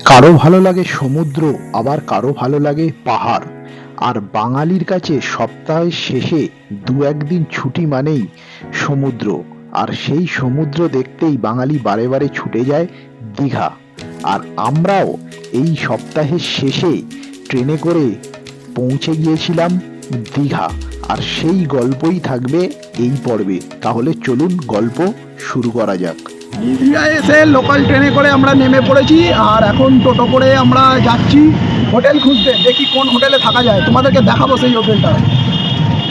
কারো ভালো লাগে সমুদ্র, আবার কারো ভালো লাগে পাহাড়। আর বাঙালির কাছে সপ্তাহের শেষে দু একদিন ছুটি মানেই সমুদ্র। আর সেই সমুদ্র দেখতেই বাঙালি বারে বারে ছুটে যায় দীঘা। আর আমরাও এই সপ্তাহের শেষে ট্রেনে করে পৌঁছে গিয়েছিলাম দীঘা। আর সেই গল্পই থাকবে এই পর্বে। তাহলে চলুন গল্প শুরু করা যাক। দীঘায় এসে লোকাল ট্রেনে করে আমরা নেমে পড়েছি, আর এখন টোটো করে আমরা যাচ্ছি হোটেল খুঁজতে। দেখি কোন হোটেলে থাকা যায়, তোমাদেরকে দেখাবো সেই হোটেলটা।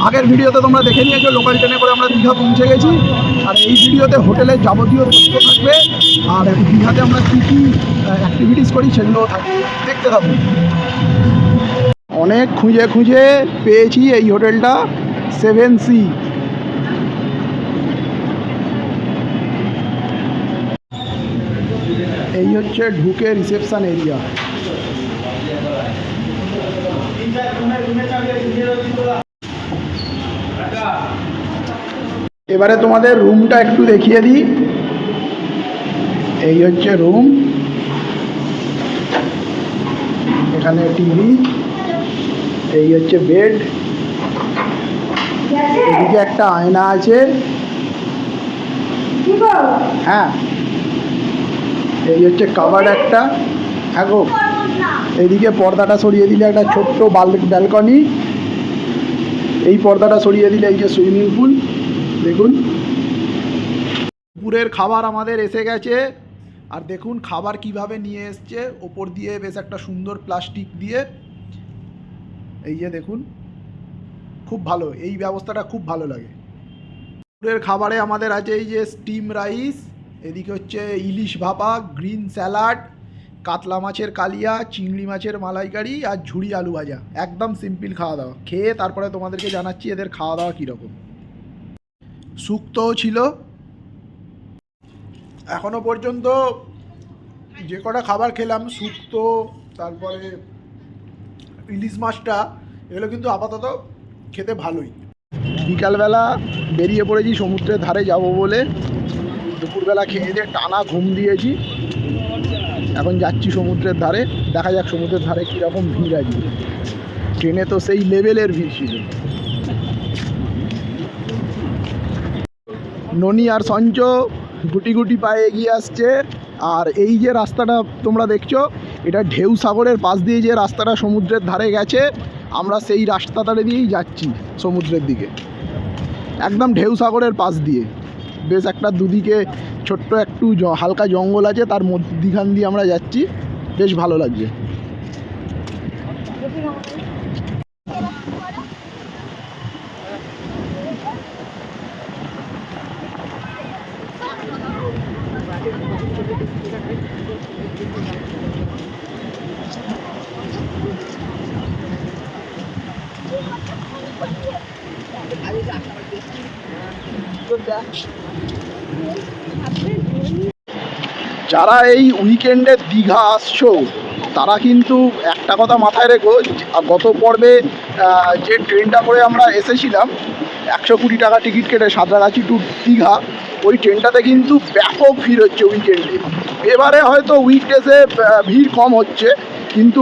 আগের ভিডিওতে তোমরা দেখে নিয়েছো লোকাল ট্রেনে করে আমরা দীঘা পৌঁছে গেছি, আর এই ভিডিওতে হোটেলের যাবতীয় তথ্য থাকবে। আর দীঘাতে আমরা কী কী অ্যাক্টিভিটিস করি সেগুলোও থাকবে, দেখতে থাকবো। অনেক খুঁজে খুঁজে পেয়েছি এই হোটেলটা, 7C। এই হচ্ছে ঢুকে রিসেপশন এরিয়া। এবারে তোমাদের রুমটা একটু দেখিয়ে দিই। এই হচ্ছে রুম, এখানে টিভি, এই হচ্ছে বেড, এদিকে একটা আয়না আছে। হ্যাঁ, এই হচ্ছে কাভার্ড একটা। হ্যাঁ গো, এইদিকে পর্দাটা সরিয়ে দিলে একটা ছোট্ট ব্যালকনি। এই পর্দাটা সরিয়ে দিলে এই যে সুইমিং পুল দেখুন। দুপুরের খাবার আমাদের এসে গেছে, আর দেখুন খাবার কিভাবে নিয়ে এসছে ওপর দিয়ে বেশ একটা সুন্দর প্লাস্টিক দিয়ে। এই যে দেখুন, খুব ভালো, এই ব্যবস্থাটা খুব ভালো লাগে। দুপুরের খাবারে আমাদের আছে এই যে স্টিম রাইস, এদিকে হচ্ছে ইলিশ ভাপা, গ্রিন স্যালাড, কাতলা মাছের কালিয়া, চিংড়ি মাছের মালাইকারি আর ঝুড়ি আলু ভাজা। একদম সিম্পল খাওয়া দাওয়া। খেয়ে তারপরে তোমাদেরকে জানাচ্ছি এদের খাওয়া দাওয়া কীরকম। শুক্তোও ছিল। এখনও পর্যন্ত যে কটা খাবার খেলাম, শুক্তো, তারপরে ইলিশ মাছটা, এগুলো কিন্তু আপাতত খেতে ভালোই। বিকালবেলা বেরিয়ে পড়েছি সমুদ্রের ধারে যাব বলে। দুপুরবেলা খেয়ে দিয়ে টানা ঘুম দিয়েছি, এখন যাচ্ছি সমুদ্রের ধারে। দেখা যাক সমুদ্রের ধারে কীরকম ভিড় আছে। ট্রেনে তো সেই লেভেলের ভিড় ছিল। ননি আর সঞ্চ গুটি গুটি পায়ে এগিয়ে আসছে। আর এই যে রাস্তাটা তোমরা দেখছো, এটা ঢেউ সাগরের পাশ দিয়ে যে রাস্তাটা সমুদ্রের ধারে গেছে, আমরা সেই রাস্তাটা দিয়েই যাচ্ছি সমুদ্রের দিকে, একদম ঢেউ সাগরের পাশ দিয়ে। বেশ একটা দুদিকে ছোট্ট একটু হালকা জঙ্গল আছে, তার মধ্যিখান দিয়ে আমরা যাচ্ছি, বেশ ভালো লাগছে। যারা এই উইকেন্ডে দীঘা আসছো, তারা কিন্তু একটা কথা মাথায় রেখো, গত পর্বে যে ট্রেনটা করে আমরা এসেছিলাম 120 টাকা টিকিট কেটে সাঁতরাগাছি টু দীঘা, ওই ট্রেনটাতে কিন্তু ব্যাপক ভিড় হচ্ছে উইকেন্ডে। এবারে হয়তো উইকডেজে ভিড় কম হচ্ছে, কিন্তু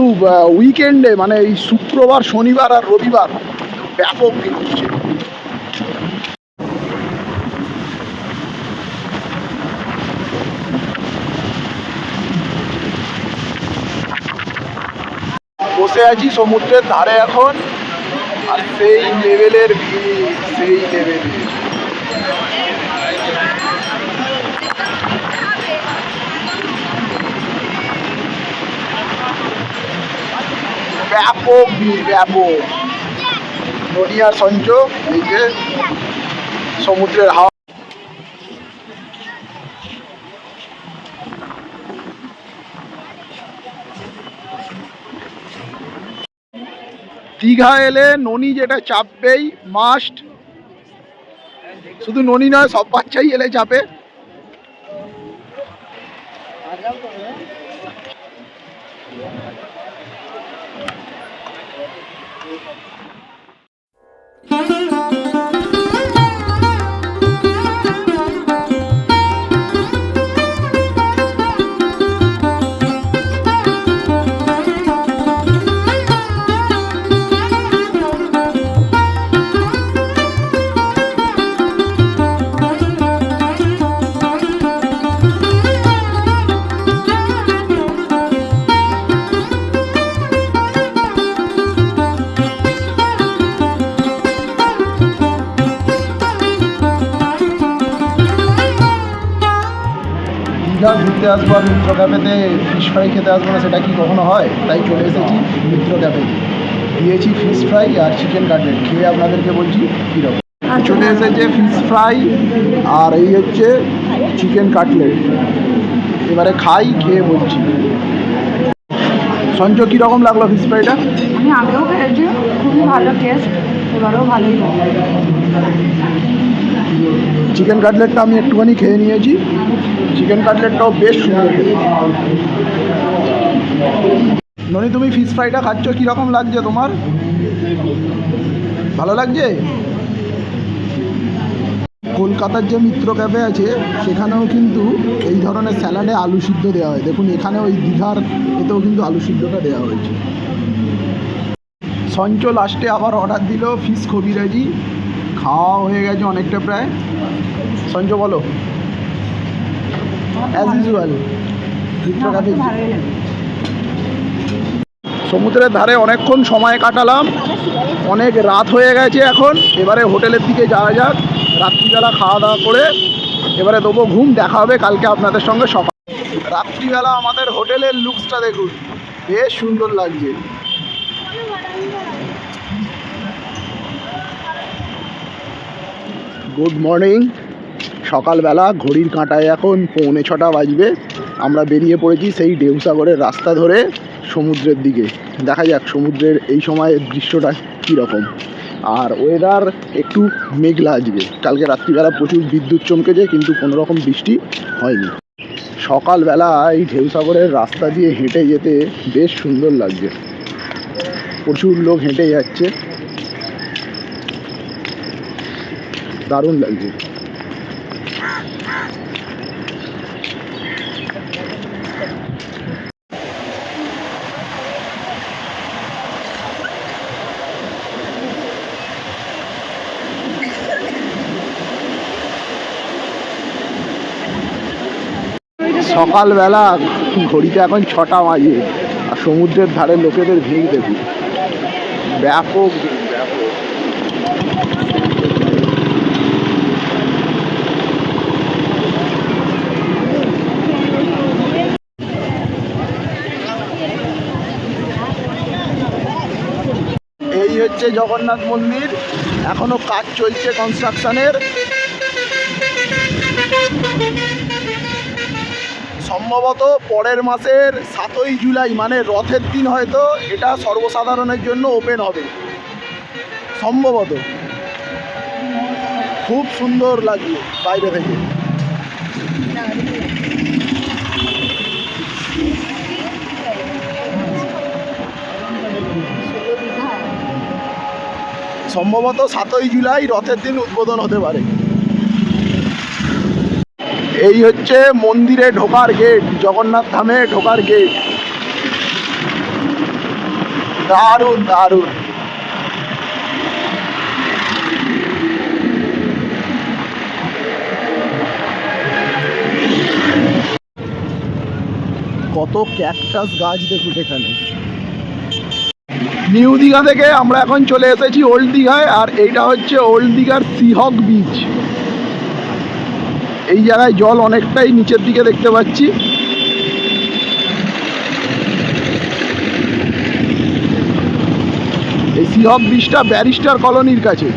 উইকেন্ডে মানে এই শুক্রবার, শনিবার আর রবিবার ব্যাপক ভিড় হচ্ছে। বসে আছি সমুদ্রের ধারে এখন, আর সেই লেভেলের ভিড়, সেই লেভেলের ব্যাপক ভিড়, ব্যাপক। নদী আর সঞ্চ, এই যে সমুদ্রের হাওয়া। দীঘা এলে ননি যেটা চাপবেই মাস্ট। শুধু ননি নয়, সব বাচ্চাই এলে চাপে। দীঘা ঘুরতে আসবো আর মিত্র ক্যাফেতে ফিশ ফ্রাই খেতে আসবো না, সেটা কি কখনো হয়? তাই চলে এসেছি মিত্র ক্যাফেতে, দিয়েছি ফিশ ফ্রাই আর চিকেন কাটলেট, খেয়ে আপনাদেরকে বলছি কীরকম। চলে এসেছে ফিশ ফ্রাই আর এই হচ্ছে চিকেন কাটলেট, এবারে খাই, খেয়ে বলছি। সঞ্চ কীরকম লাগলো ফিশ ফ্রাইটা? আমি আগেও খেয়েছি, খুবই ভালো টেস্ট, এবারেও ভালোই হবে। চিকেন কাটলেটটা আমি একটুখানি খেয়ে নিয়েছি, চিকেন কাটলেটটাও বেশ সুন্দর খেতে। ননি, তুমি ফিশ ফ্রাইটা খাচ্ছ, কীরকম লাগছে তোমার? ভালো লাগছে? কলকাতার যে মিত্র ক্যাফে আছে সেখানেও কিন্তু এই ধরনের স্যালাডে আলু সিদ্ধ দেওয়া হয়। দেখুন এখানে ওই দীঘার এতেও কিন্তু আলু সিদ্ধটা দেওয়া হয়েছে। সঞ্চ লাস্টে আবার অর্ডার দিল ফিশ কবিরাজি, খাওয়া হয়ে গেছে অনেকটা প্রায়। সঞ্চ বলো, অ্যাজ ইউজুয়াল মিত্র ক্যাফে। সমুদ্রের ধারে অনেকক্ষণ সময় কাটালাম, অনেক রাত হয়ে গেছে এখন, এবারে হোটেলের দিকে যাওয়া যাক। রাত্রিবেলা খাওয়া দাওয়া করে এবারে দেবো ঘুম, দেখা হবে কালকে আপনাদের সঙ্গে সকাল। রাত্রিবেলা আমাদের হোটেলের লুকসটা দেখুন, বেশ সুন্দর লাগছে। গুড মর্নিং, সকালবেলা, ঘড়ির কাঁটায় এখন 6:45 বাজবে। আমরা বেরিয়ে পড়েছি সেই ঢেউসাগরের রাস্তা ধরে সমুদ্রের দিকে। দেখা যাক সমুদ্রের এই সময়ের দৃশ্যটা কীরকম। আর ওয়েদার একটু মেঘলা আজকে, কালকে রাত্রিবেলা প্রচুর বিদ্যুৎ চমকেছে কিন্তু কোনো রকম বৃষ্টি হয়নি। সকালবেলা এই ঢেউসাগরের রাস্তা দিয়ে হেঁটে যেতে বেশ সুন্দর লাগছে, প্রচুর লোক হেঁটে যাচ্ছে, দারুণ লাগছে। সকালবেলা, ঘড়িতে এখন 6টা বাজে, আর সমুদ্রের ধারে লোকেদের ভিড় দেখুন, ব্যাপক ভিড়, ব্যাপক। এই হচ্ছে জগন্নাথ মন্দির, এখনো কাজ চলছে কনস্ট্রাকশনের। সম্ভবত পরের মাসের 7ই জুলাই মানে রথের দিন হয়তো এটা সর্বসাধারণের জন্য ওপেন হবে সম্ভবত। খুব সুন্দর লাগছে বাইরে থেকে। সম্ভবত 7ই জুলাই রথের দিন উদ্বোধন হতে পারে। এই হচ্ছে মন্দিরে ঢোকার গেট, জগন্নাথ ধামে ঢোকার গেট। দারুণ দারুণ। কত ক্যাকটাস গাছ দেখুন এখানে। নিউ দীঘা থেকে আমরা এখন চলে এসেছি ওল্ড দীঘায়, আর এইটা হচ্ছে ওল্ড দীঘার সিহক বিচ। এই জায়গায় জল অনেকটাই নিচের দিকে দেখতে পাচ্ছি। এই সিহক বিচটা ব্যারিস্টার কলোনির কাছে।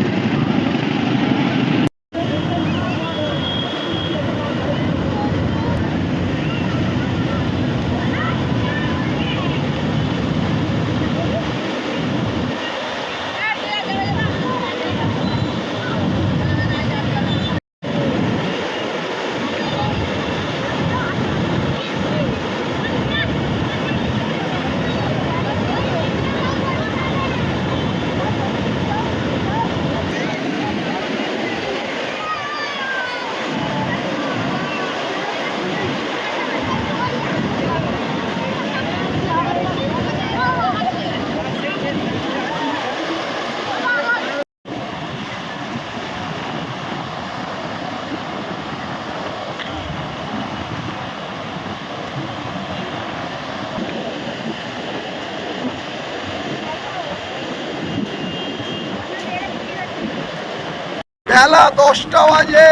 বেলা 10টা বাজে,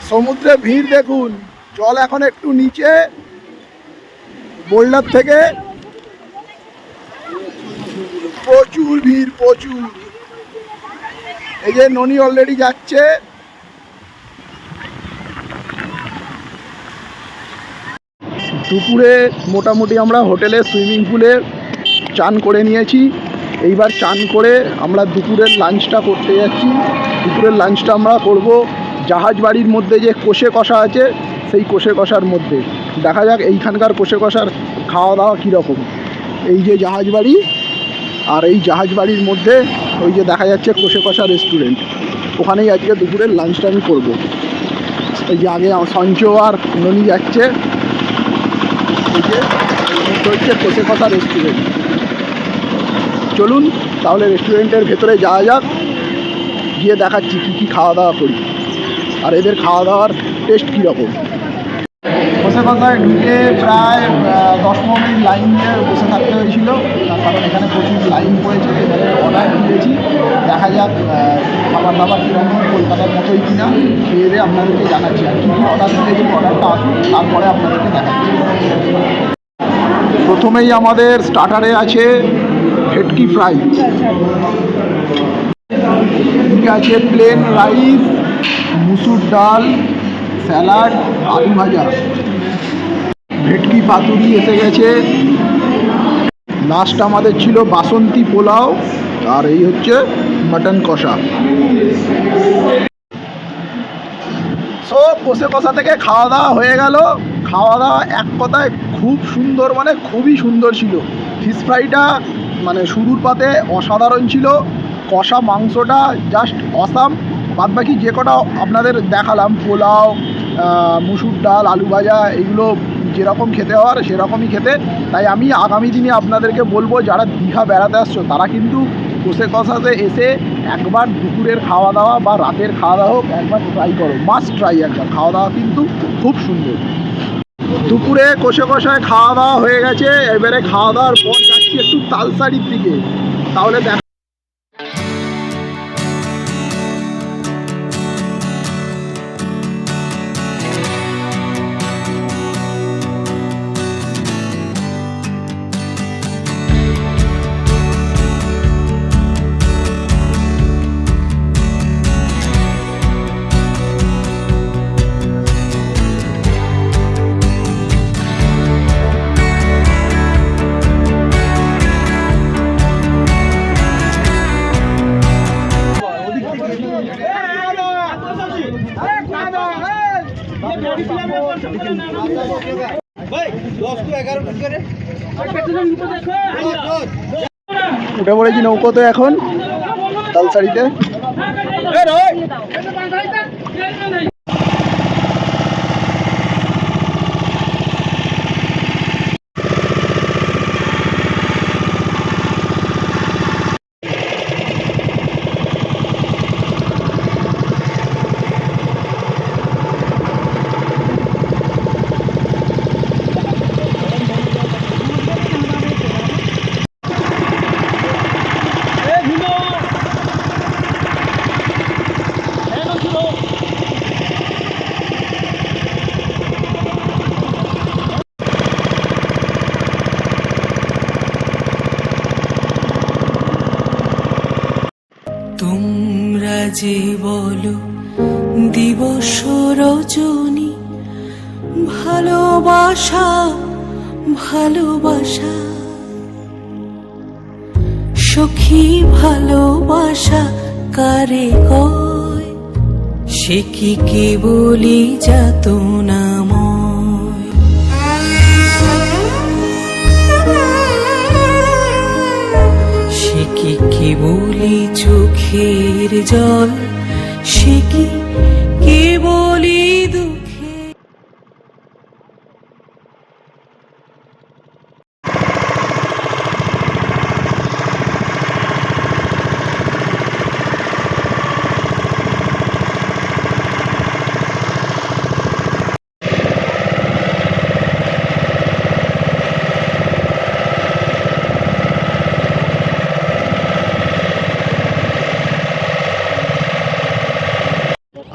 সমুদ্রে ভিড় দেখুন, জল এখন একটু নিচে বোল্ডার থেকে, প্রচুর ভিড় প্রচুর। এই যে ননি অলরেডি যাচ্ছে। দুপুরে মোটামুটি আমরা হোটেলে সুইমিং পুলে চান করে নিয়েছি। এইবার চান করে আমরা দুপুরের লাঞ্চটা করতে যাচ্ছি। দুপুরের লাঞ্চটা আমরা করব জাহাজ বাড়ির মধ্যে যে কোষে কষা আছে সেই কোষে কষার মধ্যে। দেখা যাক এইখানকার কোষে কষার খাওয়া দাওয়া কীরকম। এই যে জাহাজ বাড়ি, আর এই জাহাজ বাড়ির মধ্যে ওই যে দেখা যাচ্ছে কোষে কষা রেস্টুরেন্ট, ওখানেই আজকে দুপুরের লাঞ্চটা আমি করবো। এই যে আগে সঞ্চ আর ননি যাচ্ছে, এই যে হচ্ছে কোষে কষা রেস্টুরেন্ট। চলুন তাহলে রেস্টুরেন্টের ভেতরে যাওয়া যাক, গিয়ে দেখাচ্ছি কী কী খাওয়া দাওয়া করি আর এদের খাওয়া দাওয়ার টেস্ট কীরকম। কোষে কষায় ঢুকে প্রায় 10-15 মিনিট লাইন দিয়ে বসে থাকতে হয়েছিল, তার কারণ এখানে প্রচুর লাইন পড়েছে। এবারে অর্ডার দিয়েছি, দেখা যাক খাবার দাবার কীরকম, কলকাতার মতোই কিনা। খেয়ে দিয়ে আপনাদেরকে জানাচ্ছি। আর কী কী অর্ডার দিয়েছি, অর্ডারটা আসুন তারপরে আপনাদেরকে দেখাচ্ছি। প্রথমেই আমাদের স্টার্টারে আছে ভেটকি ফ্রাই, আছে প্লেন রাইস, মুসুর ডাল, স্যালাড, আলু ভাজা, ভেটকি পাতুরি এসে গেছে। লাস্ট আমাদের ছিল বাসন্তী পোলাও, আর এই হচ্ছে মাটন কষা। সো কোষে কষা থেকে খাওয়া দাওয়া হয়ে গেল। খাওয়া দাওয়া এক কথায় খুব সুন্দর, মানে খুবই সুন্দর ছিল। ফিশ ফ্রাইটা মানে শুরুর পাতে অসাধারণ ছিল, কষা মাংসটা জাস্ট অসাম। বাদবাকি যে কটা আপনাদের দেখালাম, পোলাও, মুসুর ডাল, আলু ভাজা, এগুলো যেরকম খেতে হওয়ার সেরকমই খেতে। তাই আমি আগামী দিনে আপনাদেরকে বলবো, যারা দীঘা বেড়াতে আসছো তারা কিন্তু কোষে কষাতে এসে একবার দুপুরের খাওয়া দাওয়া বা রাতের খাওয়া দাওয়া হোক একবার ট্রাই করো, মাস্ট ট্রাই একবার। খাওয়া দাওয়া কিন্তু খুব সুন্দর। দুপুরে কোষে কষায় খাওয়া দাওয়া হয়ে গেছে। এবারে খাওয়া দাওয়ার পর যাচ্ছি একটু তালসারির দিকে। তাহলে উঠে পড়েছি নৌকোতে এখন তালসারিতে। তোমরা যে বলো দিবস রজনী, ভালোবাসা ভালোবাসা, সখী ভালোবাসা কারে কয়, সে কি কেবলি যাতনাময়। সে কি কেবলি চোখের জল, সে কি কেবলি দুঃখে।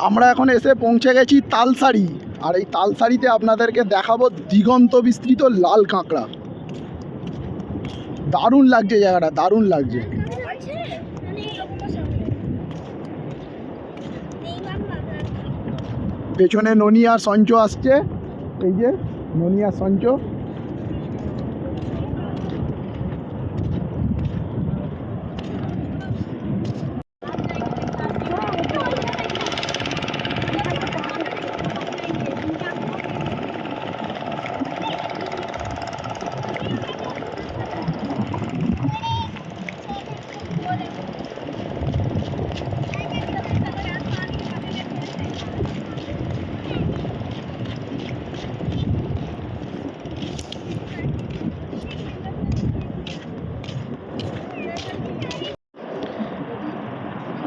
আমরা এখন এসে পৌঁছে গেছি তালসারি। আর এই তালসারিতে আপনাদেরকে দেখাবো দিগন্ত বিস্তৃত লাল কাঁকড়া। দারুণ লাগছে জায়গাটা, দারুণ লাগছে। পেছনে ননি আর সঞ্চ আসছে, এই যে ননি আর সঞ্চ।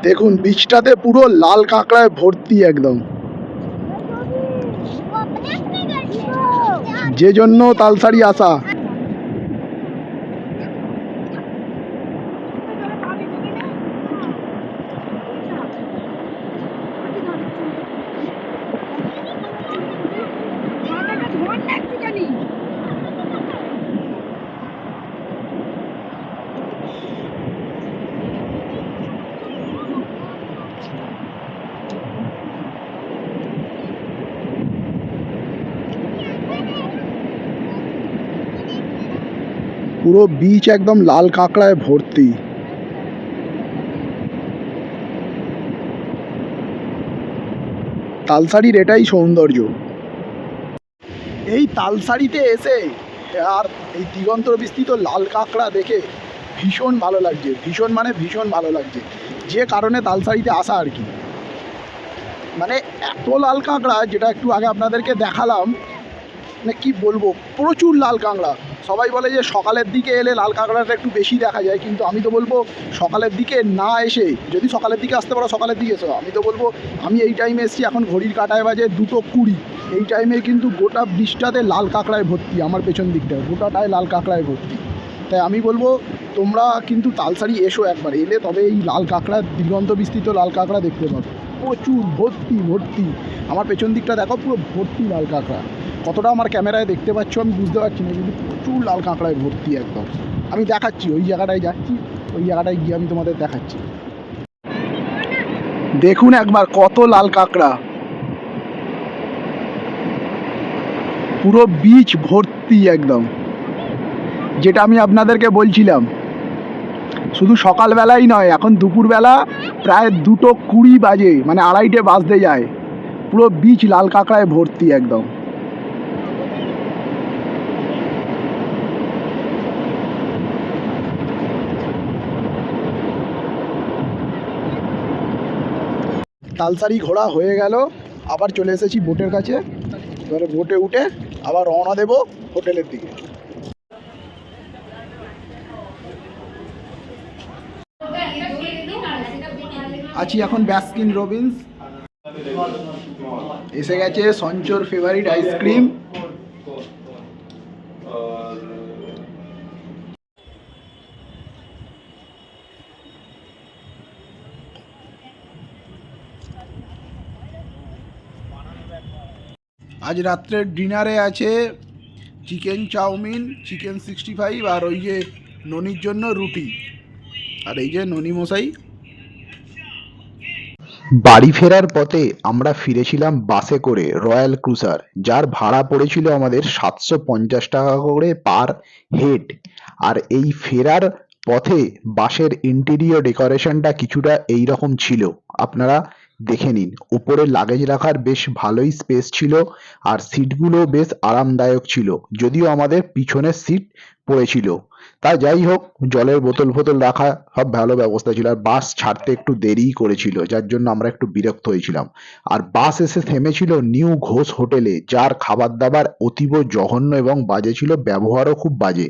দেখুন বীজটাতে পুরো লাল কাঁকড়ায় ভর্তি একদম, যে জন্য তালসারি আসা। পুরো বীচ একদম লাল কাঁকড়ায় ভর্তি। তালসারির এটাই সৌন্দর্য। এই তালসারিতে এসে আর এই দিগন্ত বিস্তৃত লাল কাঁকড়া দেখে ভীষণ ভালো লাগছে, ভীষণ মানে ভীষণ ভালো লাগছে। যে কারণে তালসারিতে আসা আর কি, মানে এত লাল কাঁকড়া, যেটা একটু আগে আপনাদেরকে দেখালাম, মানে কি বলবো, প্রচুর লাল কাঁকড়া। সবাই বলে যে সকালের দিকে এলে লাল কাঁকড়াটা একটু বেশি দেখা যায়, কিন্তু আমি তো বলবো সকালের দিকে না এসে, যদি সকালের দিকে আসতে পারো সকালের দিকে এসো। আমি তো বলবো আমি এই টাইমে এসেছি, এখন ঘড়ির কাঁটায় বাজে 2:20, এই টাইমে কিন্তু গোটা বৃষ্টাতে লাল কাঁকড়ায় ভর্তি। আমার পেছন দিকটায় গোটাটায় লাল কাঁকড়ায় ভর্তি। তাই আমি বলবো তোমরা কিন্তু তালসারি এসো একবার, এলে তবে এই লাল কাঁকড়া, দিগন্ত বিস্তৃত লাল কাঁকড়া দেখতে পাবে। প্রচুর ভর্তি ভর্তি, আমার পেছন দিকটা দেখো পুরো ভর্তি লাল কাঁকড়া। কতটা আমার ক্যামেরায় দেখতে পাচ্ছ আমি বুঝতে পারছি না, কিন্তু প্রচুর লাল কাঁকড়ায় ভর্তি একদম। আমি দেখাচ্ছি, ওই জায়গাটায় যাচ্ছি, ওই জায়গাটায় গিয়ে আমি তোমাদের দেখাচ্ছি। দেখুন একবার কত লাল কাঁকড়া, পুরো বীচ ভর্তি একদম। যেটা আমি আপনাদেরকে বলছিলাম, শুধু সকালবেলাই নয়, এখন দুপুরবেলা প্রায় 2:20 বাজে, মানে 2:30 বাজতে যায়, পুরো বীচ লাল কাঁকড়ায় ভর্তি একদম। তালসারি ঘোরা হয়ে গেল, আবার চলে এসেছি বোটের কাছে। এবারে বোটে উঠে আবার রওনা দেব হোটেলের দিকে। আছি এখন বাস্কিন রবিন্স, এসে গেছে সঞ্চর ফেভারিট আইসক্রিম। আজ রাত্রের ডিনারে আছে চিকেন চাউমিন, চিকেন 65, আর ওই যে ননির জন্য রুটি, আর এই যে ননি মশাই। বাড়ি ফেরার পথে আমরা ফিরেছিলাম বাসে করে রয়্যাল ক্রুজার, যার ভাড়া পড়েছিল আমাদের 750 টাকা করে পার হেড। আর এই ফেরার পথে বাসের ইন্টেরিয়র ডেকোরেশনটা কিছুটা এই রকম ছিল, আপনারা দেখে নিন। উপরে লাগেজ রাখার বেশ ভালোই স্পেস ছিল, আর সিটগুলো বেশ আরামদায়ক ছিল, যদিও আমাদের পিছনের সিট পড়েছিল। তা যাই হোক, জলের বোতল ফোতল রাখা সব ভালো ব্যবস্থা ছিল। আর বাস ছাড়তে একটু দেরিই করেছিল, যার জন্য আমরা একটু বিরক্ত হয়েছিলাম। আর বাস এসে থেমেছিল নিউ ঘোষ হোটেলে, যার খাবার দাবার অতীব জঘন্য এবং বাজে ছিল, ব্যবহারও খুব বাজে।